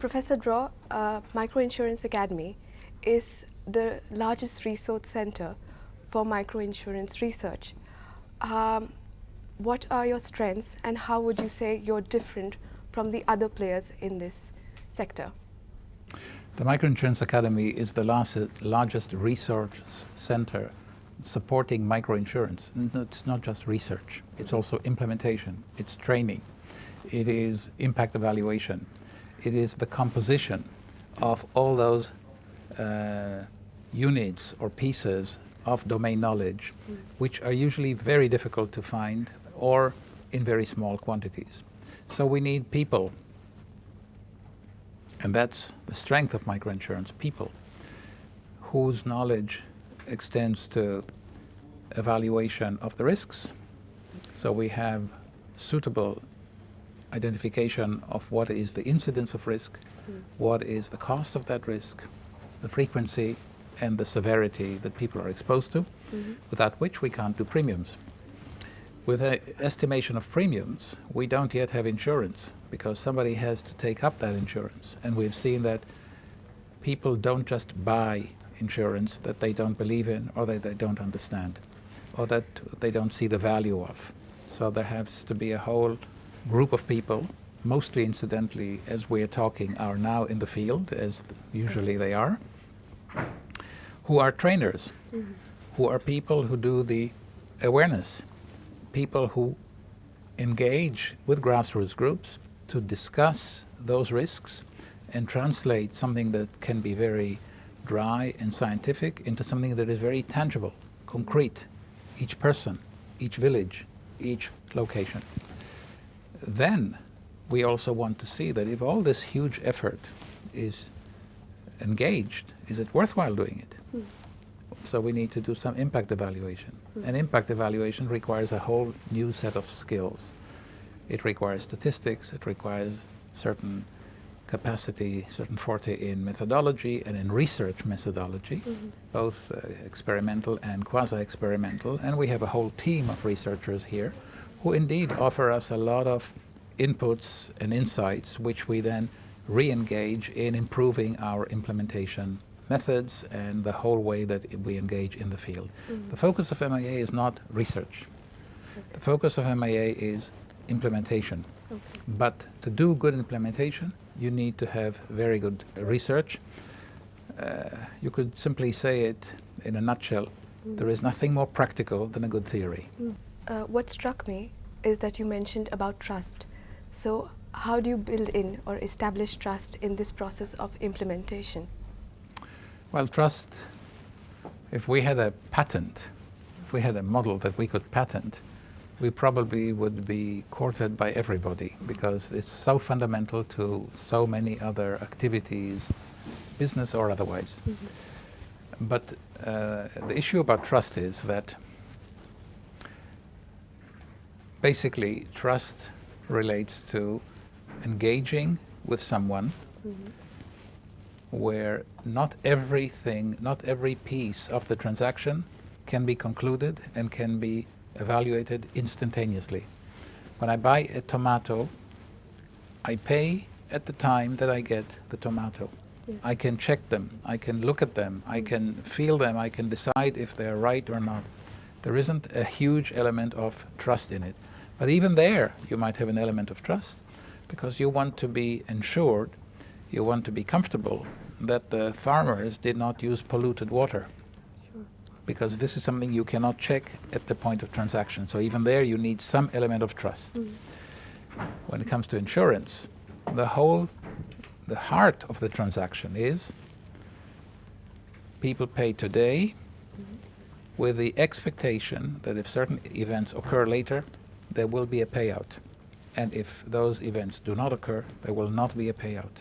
Professor Dror, Microinsurance Academy is the largest resource center for microinsurance research. What are your strengths and how would you say you're different from the other players in this sector? The Microinsurance Academy is the largest research center supporting microinsurance. It's not just research, it's also implementation, it's training, it is impact evaluation, it is the composition of all those units or pieces of domain knowledge, which are usually very difficult to find or in very small quantities. So we need people, and that's the strength of microinsurance, people whose knowledge extends to evaluation of the risks. So we have suitable identification of what is the incidence of risk, what is the cost of that risk, the frequency and the severity that people are exposed to, without which we can't do premiums. With an estimation of premiums, we don't yet have insurance because somebody has to take up that insurance. And we've seen that people don't just buy insurance that they don't believe in or that they don't understand or that they don't see the value of. So there has to be a whole group of people, mostly incidentally, as we're talking, are now in the field, as usually they are, who are trainers, who are people who do the awareness, people who engage with grassroots groups to discuss those risks and translate something that can be very dry and scientific into something that is very tangible, concrete, each person, each village, each location. Then we also want to see that if all this huge effort is engaged, is it worthwhile doing it? So we need to do some impact evaluation. And impact evaluation requires a whole new set of skills. It requires statistics, it requires certain capacity, certain forte in methodology and in research methodology, both experimental and quasi-experimental. And we have a whole team of researchers here who indeed offer us a lot of inputs and insights which we then re-engage in improving our implementation methods and the whole way that we engage in the field. The focus of MIA is not research. The focus of MIA is implementation. But to do good implementation, you need to have very good research. You could simply say it in a nutshell, there is nothing more practical than a good theory. What struck me is that you mentioned about trust. So how do you build in or establish trust in this process of implementation? Well, trust, if we had a patent, if we had a model that we could patent, we probably would be courted by everybody because it's so fundamental to so many other activities, business or otherwise. But the issue about trust is that basically trust relates to engaging with someone where not everything, not every piece of the transaction can be concluded and can be evaluated instantaneously. When I buy a tomato, I pay at the time that I get the tomato. I can check them, I can look at them, I can feel them, I can decide if they're right or not. There isn't a huge element of trust in it. But even there, you might have an element of trust because you want to be ensured, you want to be comfortable that the farmers did not use polluted water. Because this is something you cannot check at the point of transaction. So even there you need some element of trust. When it comes to insurance, the heart of the transaction is people pay today with the expectation that if certain events occur later, there will be a payout. And if those events do not occur, there will not be a payout.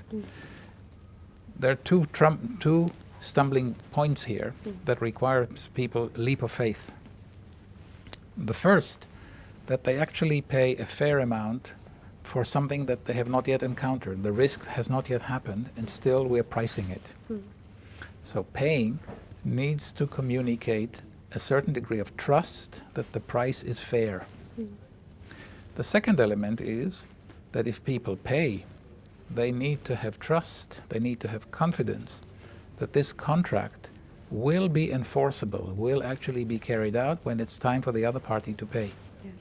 There are two stumbling points here that require people a leap of faith. The first, that they actually pay a fair amount for something that they have not yet encountered. The risk has not yet happened and still we're pricing it. So paying needs to communicate a certain degree of trust that the price is fair. The second element is that if people pay they need to have trust, they need to have confidence that this contract will be enforceable, will actually be carried out when it's time for the other party to pay, Yes.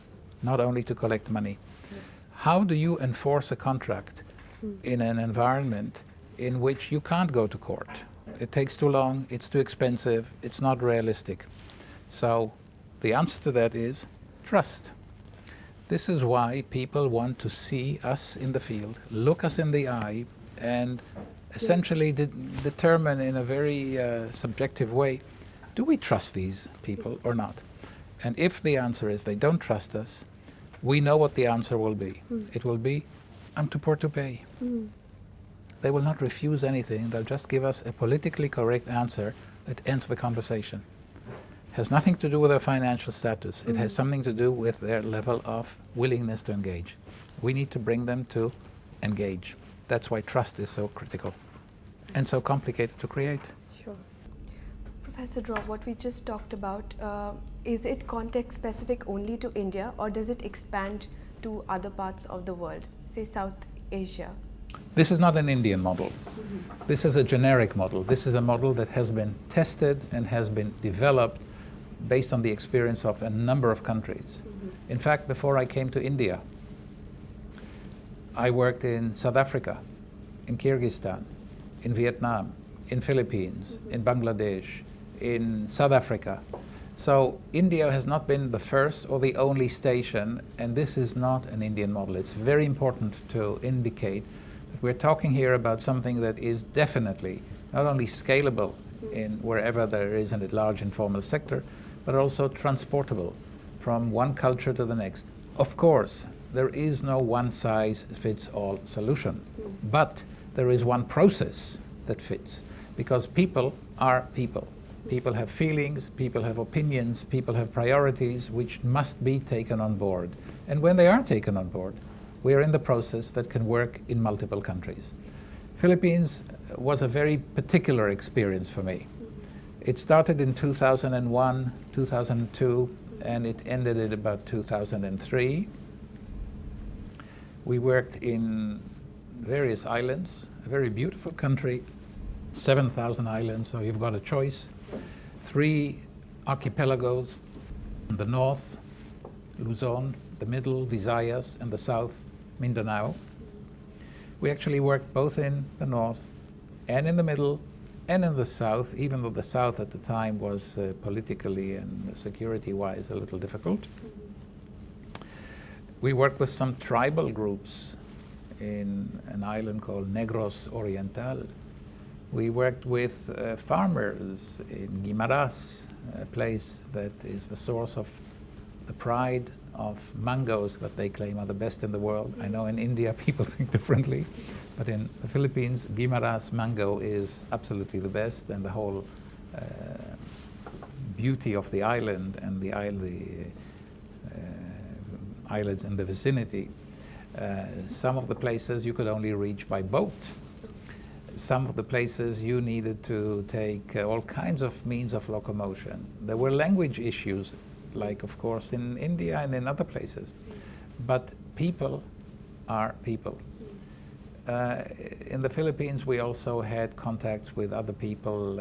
not only to collect money. Yes. How do you enforce a contract in an environment in which you can't go to court? It takes too long, it's too expensive, it's not realistic. So the answer to that is trust. This is why people want to see us in the field, look us in the eye, and essentially determine in a very subjective way, do we trust these people or not? And if the answer is they don't trust us, we know what the answer will be. It will be, I'm too poor to pay. They will not refuse anything, they'll just give us a politically correct answer that ends the conversation. Has nothing to do with their financial status. It has something to do with their level of willingness to engage. We need to bring them to engage. That's why trust is so critical and so complicated to create. Sure. Professor Dror, what we just talked about, is it context specific only to India, or does it expand to other parts of the world, say South Asia? This is not an Indian model. This is a generic model. This is a model that has been tested and has been developed based on the experience of a number of countries. In fact, before I came to India, I worked in South Africa, in Kyrgyzstan, in Vietnam, in Philippines, in Bangladesh, in South Africa. So India has not been the first or the only station, and this is not an Indian model. It's very important to indicate that we're talking here about something that is definitely not only scalable in wherever there is a large informal sector, but also transportable from one culture to the next. Of course, there is no one-size-fits-all solution, but there is one process that fits, because people are people. People have feelings, people have opinions, people have priorities which must be taken on board. And when they are taken on board, we are in the process that can work in multiple countries. Philippines was a very particular experience for me. It started in 2001, 2002, and it ended in about 2003. We worked in various islands, a very beautiful country, 7,000 islands, so you've got a choice. 3 archipelagos, the north, Luzon, the middle, Visayas, and the south, Mindanao. We actually worked both in the north and in the middle and in the south, even though the south at the time was politically and security-wise a little difficult. We worked with some tribal groups in an island called Negros Oriental. We worked with farmers in Guimaras, a place that is the source of the pride of mangoes that they claim are the best in the world. I know in India people think differently, but in the Philippines, Guimaras mango is absolutely the best, and the whole beauty of the island and the islands in the vicinity. Some of the places you could only reach by boat. Some of the places you needed to take all kinds of means of locomotion. There were language issues, like of course in India and in other places. But people are people. In the Philippines we also had contacts with other people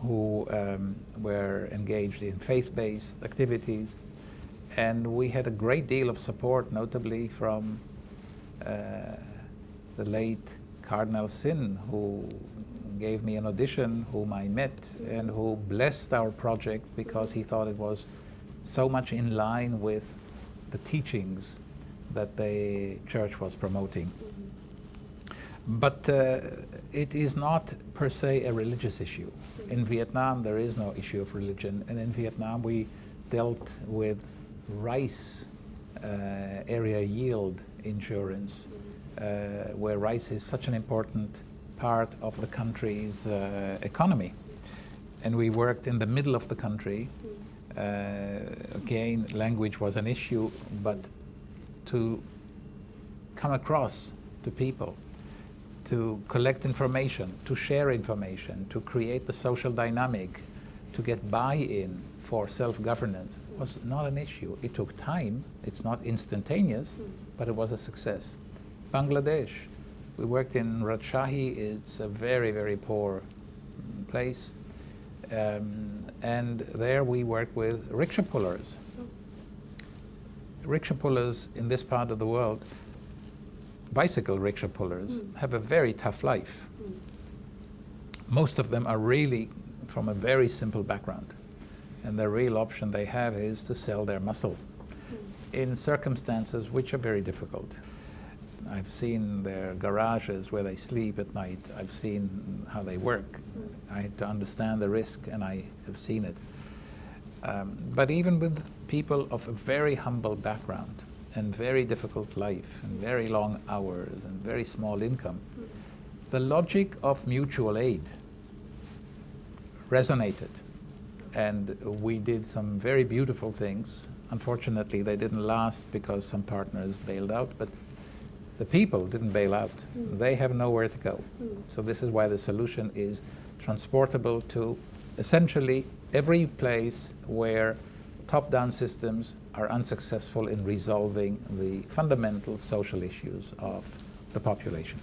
who were engaged in faith-based activities. And we had a great deal of support, notably from the late Cardinal Sin, who gave me an audition, whom I met, and who blessed our project because he thought it was so much in line with the teachings that the church was promoting. But it is not per se a religious issue. In Vietnam there is no issue of religion, and in Vietnam we dealt with rice area yield insurance, where rice is such an important part of the country's economy. And we worked in the middle of the country. Again, language was an issue, but to come across to people, to collect information, to share information, to create the social dynamic, to get buy-in for self-governance was not an issue. It took time, it's not instantaneous, but it was a success. Bangladesh, We worked in Rajshahi. It's a very, very poor place. And there we work with rickshaw pullers. Rickshaw pullers in this part of the world, bicycle rickshaw pullers, have a very tough life. Most of them are really from a very simple background, and the real option they have is to sell their muscle in circumstances which are very difficult. I've seen their garages where they sleep at night. I've seen how they work. I had to understand the risk, and I have seen it. But even with people of a very humble background and very difficult life and very long hours and very small income, the logic of mutual aid resonated. And we did some very beautiful things. Unfortunately, they didn't last because some partners bailed out, but the people didn't bail out. They have nowhere to go. So this is why the solution is transportable to essentially every place where top-down systems are unsuccessful in resolving the fundamental social issues of the population.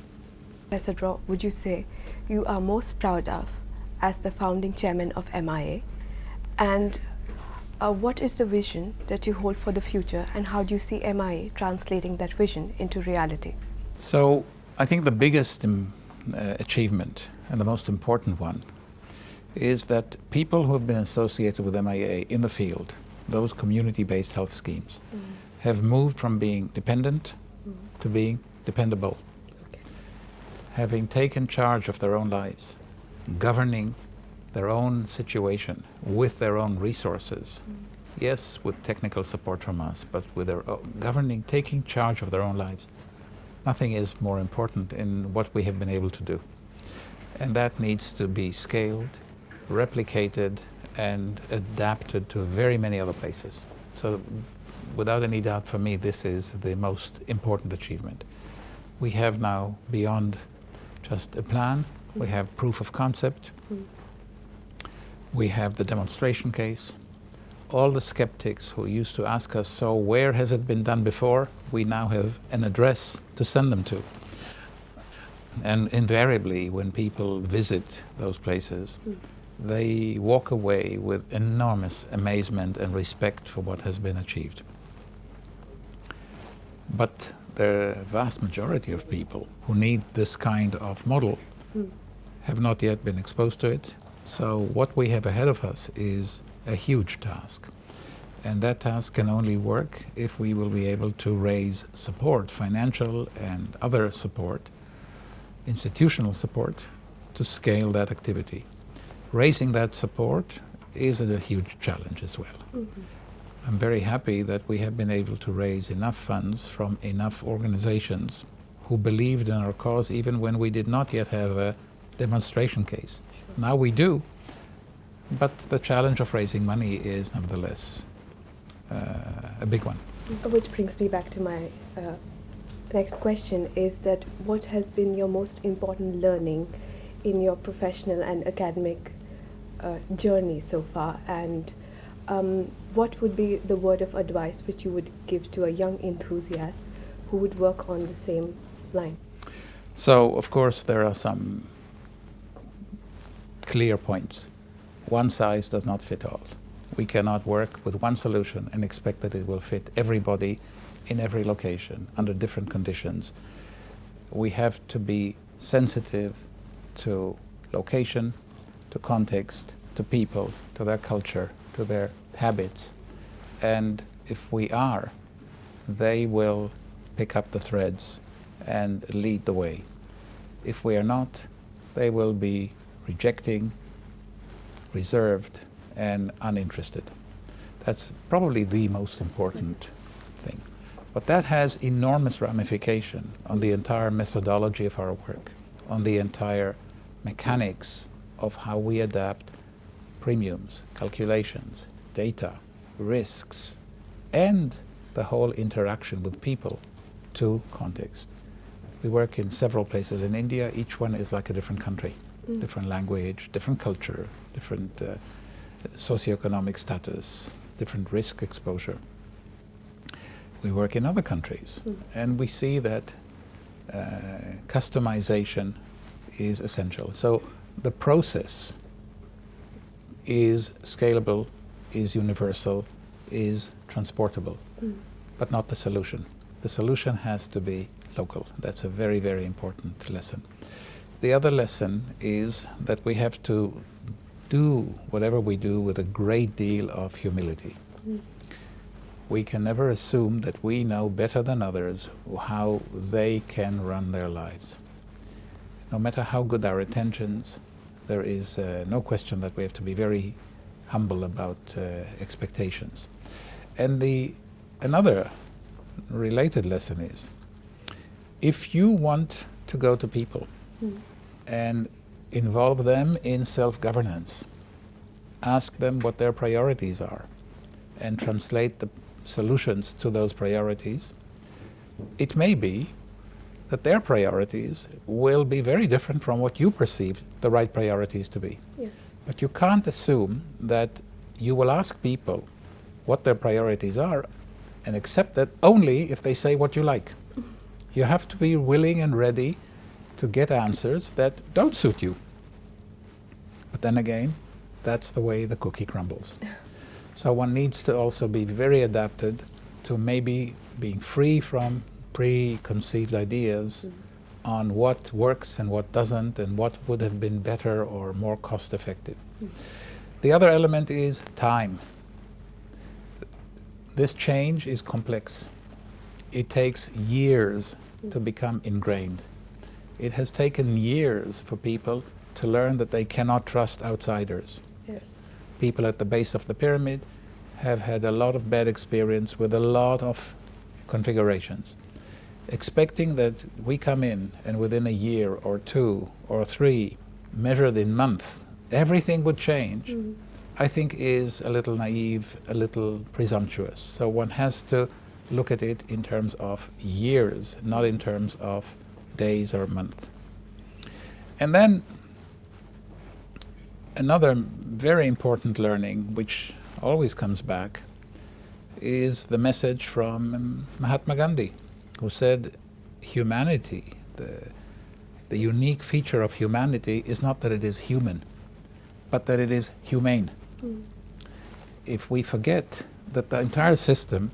Professor Dror, would you say you are most proud of as the founding chairman of MIA? And what is the vision that you hold for the future, and how do you see MIA translating that vision into reality? So I think the biggest achievement and the most important one is that people who have been associated with MIA in the field, those community-based health schemes, have moved from being dependent to being dependable, having taken charge of their own lives, governing their own situation with their own resources. Yes, with technical support from us, but with their governing, taking charge of their own lives. Nothing is more important in what we have been able to do. And that needs to be scaled, replicated, and adapted to very many other places. So without any doubt, for me, this is the most important achievement. We have now, beyond just a plan, we have proof of concept, we have the demonstration case. All the skeptics who used to ask us, so where has it been done before? We now have an address to send them to. And invariably, when people visit those places, they walk away with enormous amazement and respect for what has been achieved. But the vast majority of people who need this kind of model have not yet been exposed to it. So what we have ahead of us is a huge task. And that task can only work if we will be able to raise support, financial and other support, institutional support, to scale that activity. Raising that support is a huge challenge as well. I'm very happy that we have been able to raise enough funds from enough organizations who believed in our cause even when we did not yet have a demonstration case. Now we do, but the challenge of raising money is nevertheless a big one. Which brings me back to my next question, is that what has been your most important learning in your professional and academic journey so far, and what would be the word of advice which you would give to a young enthusiast who would work on the same line? So, of course, there are some clear points. One size does not fit all. We cannot work with one solution and expect that it will fit everybody in every location under different conditions. We have to be sensitive to location, to context, to people, to their culture, to their habits. And if we are, they will pick up the threads and lead the way. If we are not, they will be rejecting, reserved, and uninterested. That's probably the most important thing. But that has enormous ramification on the entire methodology of our work, on the entire mechanics of how we adapt premiums, calculations, data, risks, and the whole interaction with people to context. We work in several places in India. Each one is like a different country, different language, different culture, different socioeconomic status, different risk exposure. We work in other countries, and we see that customization is essential. So the process is scalable, is universal, is transportable, but not the solution. The solution has to be local. That's a very, very important lesson. The other lesson is that we have to do whatever we do with a great deal of humility. We can never assume that we know better than others how they can run their lives. No matter how good our intentions, there is no question that we have to be very humble about expectations. And another related lesson is, if you want to go to people and involve them in self-governance, ask them what their priorities are, and translate the solutions to those priorities, it may be that their priorities will be very different from what you perceive the right priorities to be. Yes. But you can't assume that you will ask people what their priorities are and accept that only if they say what you like. You have to be willing and ready to get answers that don't suit you. But then again, that's the way the cookie crumbles. So one needs to also be very adapted to maybe being free from preconceived ideas on what works and what doesn't, and what would have been better or more cost effective. The other element is time. This change is complex. It takes years to become ingrained. It has taken years for people to learn that they cannot trust outsiders. Yes. People at the base of the pyramid have had a lot of bad experience with a lot of configurations. Expecting that we come in and within a year or 2 or 3, measured in months, everything would change, I think is a little naive, a little presumptuous. So one has to look at it in terms of years, not in terms of days or months. And then another very important learning, which always comes back, is the message from Mahatma Gandhi, who said humanity, the unique feature of humanity is not that it is human, but that it is humane. If we forget that the entire system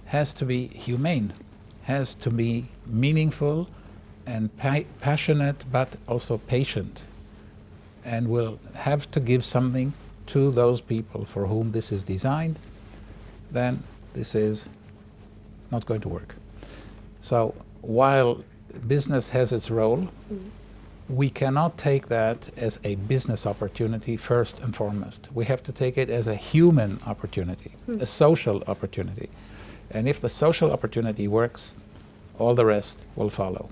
has to be humane, has to be meaningful and passionate, but also patient, and will have to give something to those people for whom this is designed, then this is not going to work. So while business has its role, we cannot take that as a business opportunity first and foremost. We have to take it as a human opportunity, a social opportunity. And if the social opportunity works, all the rest will follow.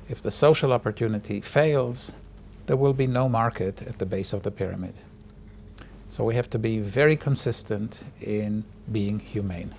If the social opportunity fails, there will be no market at the base of the pyramid. So we have to be very consistent in being humane.